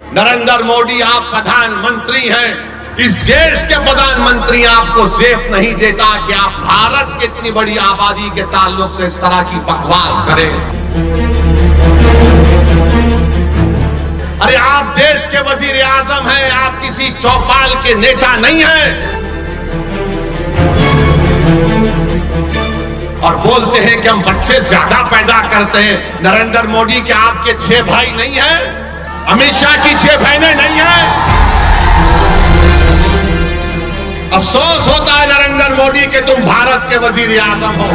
नरेंद्र मोदी आप प्रधानमंत्री हैं, इस देश के प्रधानमंत्री आपको जेब नहीं देता कि आप भारत की इतनी बड़ी आबादी के ताल्लुक से इस तरह की बकवास करें। अरे आप देश के वजीर आजम हैं, आप किसी चौपाल के नेता नहीं हैं। और बोलते हैं कि हम बच्चे ज्यादा पैदा करते हैं। नरेंद्र मोदी के आपके 6 भाई नहीं हैं? अमित शाह की 6 बहनें नहीं हैं? अफसोस होता है नरेंद्र मोदी के तुम भारत के वजीर आजम हो।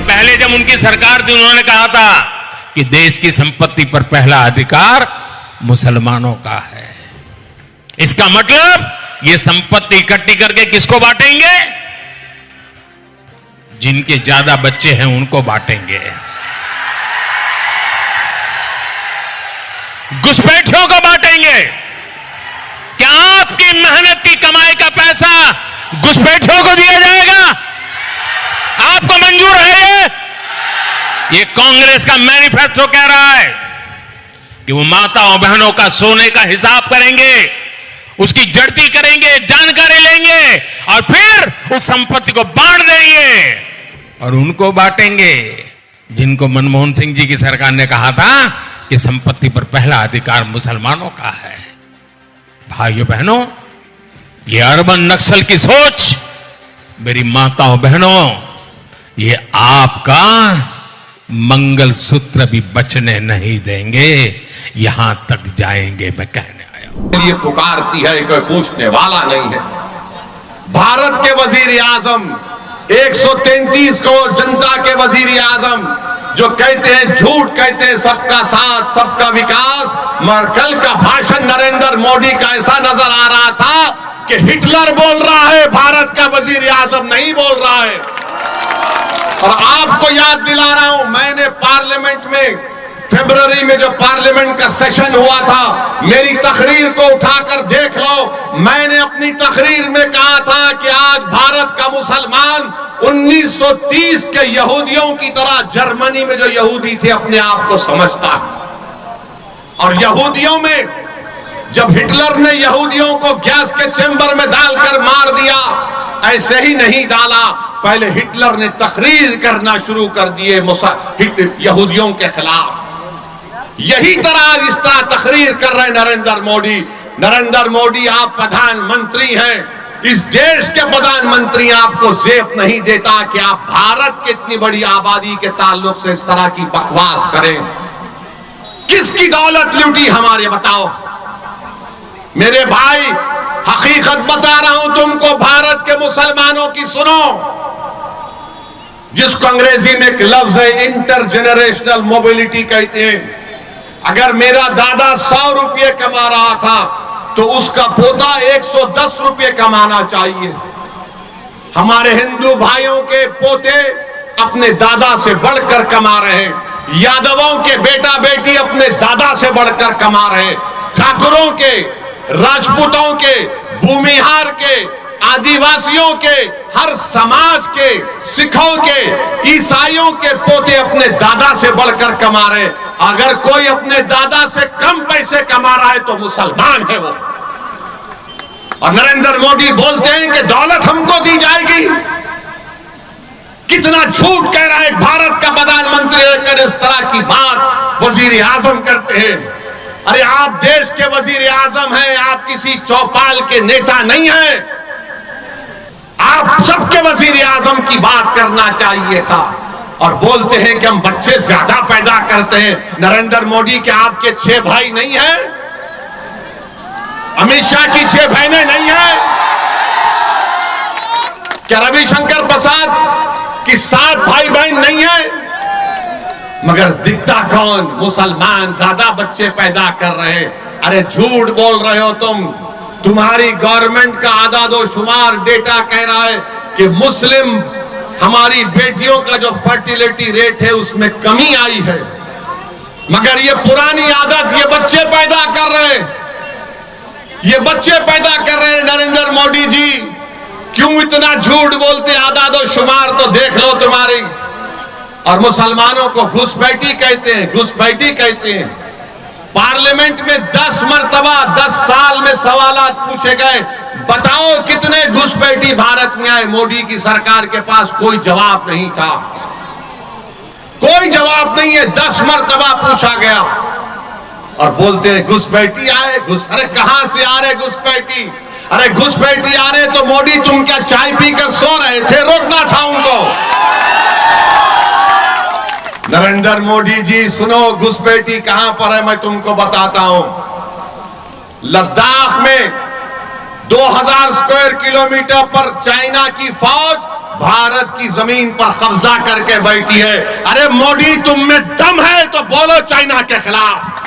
पहले जब उनकी सरकार थी उन्होंने कहा था कि देश की संपत्ति पर पहला अधिकार मुसलमानों का है। इसका मतलब ये संपत्ति इकट्ठी करके किसको बांटेंगे? जिनके ज्यादा बच्चे हैं उनको बांटेंगे, घुसपैठियों को बांटेंगे। क्या आपकी मेहनत की कमाई का पैसा घुसपैठियों को दिया जाएगा? आपको मंजूर है? ये कांग्रेस का मैनिफेस्टो कह रहा है कि वो माताओं बहनों का सोने का हिसाब करेंगे, उसकी जड़ती करेंगे, जानकारी लेंगे और फिर उस संपत्ति को बांट देंगे। और उनको बांटेंगे जिनको मनमोहन सिंह जी की सरकार ने कहा था कि संपत्ति पर पहला अधिकार मुसलमानों का है। भाइयों बहनों, ये अर्बन नक्सल की सोच, मेरी माताओं बहनों, ये आपका मंगलसूत्र भी बचने नहीं देंगे, यहां तक जाएंगे। मैं कहने आया हूं, ये पुकारती है, कोई पूछने वाला नहीं है। भारत के वजीर आजम 133 करोड़ जनता के वजीर आजम जो कहते हैं, झूठ कहते हैं सबका साथ सबका विकास, मगर कल का भाषण नरेंद्र मोदी का ऐसा नजर आ रहा था कि हिटलर बोल रहा है, भारत का वजीर आजम नहीं बोल रहा है। और आपको याद दिला रहा हूं, मैंने पार्लियामेंट में फरवरी में जो पार्लियामेंट का सेशन हुआ था, मेरी तकरीर को उठाकर देख लो। मैंने अपनी तकरीर में कहा था कि आज भारत का मुसलमान 1930 के यहूदियों की तरह जर्मनी में जो यहूदी थे अपने आप को समझता है। और यहूदियों में जब हिटलर ने यहूदियों को गैस के चेंबर में डालकर मार दिया, ऐसे ही नहीं डाला, पहले हिटलर ने तकरीर करना शुरू कर दिए यहूदियों के खिलाफ। यही तरह इस तरह तकरीर कर रहे नरेंद्र मोदी। नरेंद्र मोदी आप प्रधानमंत्री हैं, इस देश के प्रधानमंत्री आपको जेब नहीं देता कि आप भारत की इतनी बड़ी आबादी के ताल्लुक से इस तरह की बकवास करें। किसकी दौलत लूटी हमारे, बताओ मेरे भाई। हकीकत बता रहा हूं तुमको, भारत के मुसलमानों की सुनो, जिसको अंग्रेजी में एक लफ्ज है इंटरजेनरेशनल मोबिलिटी कहते हैं। अगर मेरा दादा 100 रुपये कमा रहा था तो उसका पोता 110 रुपये कमाना चाहिए। हमारे हिंदू भाइयों के पोते अपने दादा से बढ़कर कमा रहे हैं, यादवों के बेटा बेटी अपने दादा से बढ़कर कमा रहे हैं, ठाकुरों के, राजपूतों के, भूमिहार के, आदिवासियों के, हर समाज के, सिखों के, ईसाइयों के पोते अपने दादा से बढ़कर कमा रहे। अगर कोई अपने दादा से कम पैसे कमा रहा है तो मुसलमान है वो। और नरेंद्र मोदी बोलते हैं कि दौलत हमको दी जाएगी। कितना झूठ कह रहा है भारत का प्रधानमंत्री लेकर इस तरह की बात वजीर आजम करते हैं। अरे आप देश के वजीर आजम हैं, आप किसी चौपाल के नेता नहीं हैं। आप सबके वजीर आजम की बात करना चाहिए था। और बोलते हैं कि हम बच्चे ज्यादा पैदा करते हैं। नरेंद्र मोदी के आपके 6 भाई नहीं हैं? अमित शाह की 6 बहनें नहीं हैं? क्या रविशंकर प्रसाद की 7 भाई बहन नहीं है? मगर दिखता कौन? मुसलमान ज्यादा बच्चे पैदा कर रहे हैं। अरे झूठ बोल रहे हो तुम। तुम्हारी गवर्नमेंट का आदादोशुमार डेटा कह रहा है कि मुस्लिम हमारी बेटियों का जो फर्टिलिटी रेट है उसमें कमी आई है। मगर ये पुरानी आदत, ये बच्चे पैदा कर रहे हैं, ये बच्चे पैदा कर रहे हैं। नरेंद्र मोदी जी क्यों इतना झूठ बोलते? आदादोशुमार तो देख लो तुम्हारी। और मुसलमानों को घुसपैठी कहते हैं, घुसपैठी कहते हैं। पार्लियामेंट में 10 मरतबा 10 साल में सवालात पूछे गए, बताओ कितने घुसपैठी भारत में आए। मोदी की सरकार के पास कोई जवाब नहीं था, कोई जवाब नहीं है। 10 मरतबा पूछा गया और बोलते हैं घुसपैठी आए। अरे कहां से आ रहे घुसपैठी? अरे घुसपैठी आ रहे तो मोदी तुम क्या चाय पीकर सो रहे थे? रोकना था उनको। नरेंद्र मोदी जी सुनो, घुसपैठी कहां पर है मैं तुमको बताता हूं। लद्दाख में 2000 स्क्वायर किलोमीटर पर चाइना की फौज भारत की जमीन पर कब्जा करके बैठी है। अरे मोदी तुम में दम है तो बोलो चाइना के खिलाफ।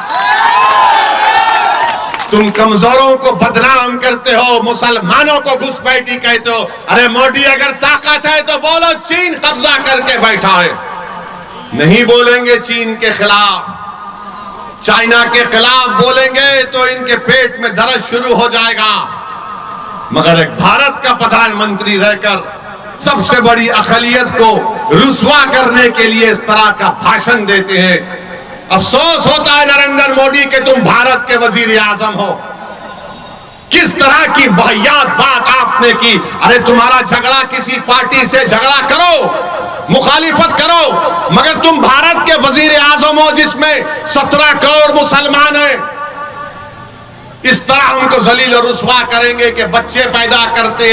तुम कमजोरों को बदनाम करते हो, मुसलमानों को घुसपैठी कहते हो। अरे मोदी अगर ताकत है तो बोलो चीन कब्जा करके बैठा है। नहीं बोलेंगे चीन के खिलाफ, चाइना के खिलाफ बोलेंगे तो इनके पेट में दर्द शुरू हो जाएगा। मगर एक भारत का प्रधानमंत्री रहकर सबसे बड़ी अक़लियत को रुस्वा करने के लिए इस तरह का भाषण देते हैं। अफसोस होता है नरेंद्र मोदी कि तुम भारत के वजीर आजम हो। किस तरह की वाहियात बात आपने की। अरे तुम्हारा झगड़ा किसी पार्टी से झगड़ा करो, मुखालिफत करो, मगर तुम भारत के वजीर आजम हो जिसमें 17 करोड़ मुसलमान हैं। इस तरह हमको जलील और रुस्वा करेंगे कि बच्चे पैदा करते हैं।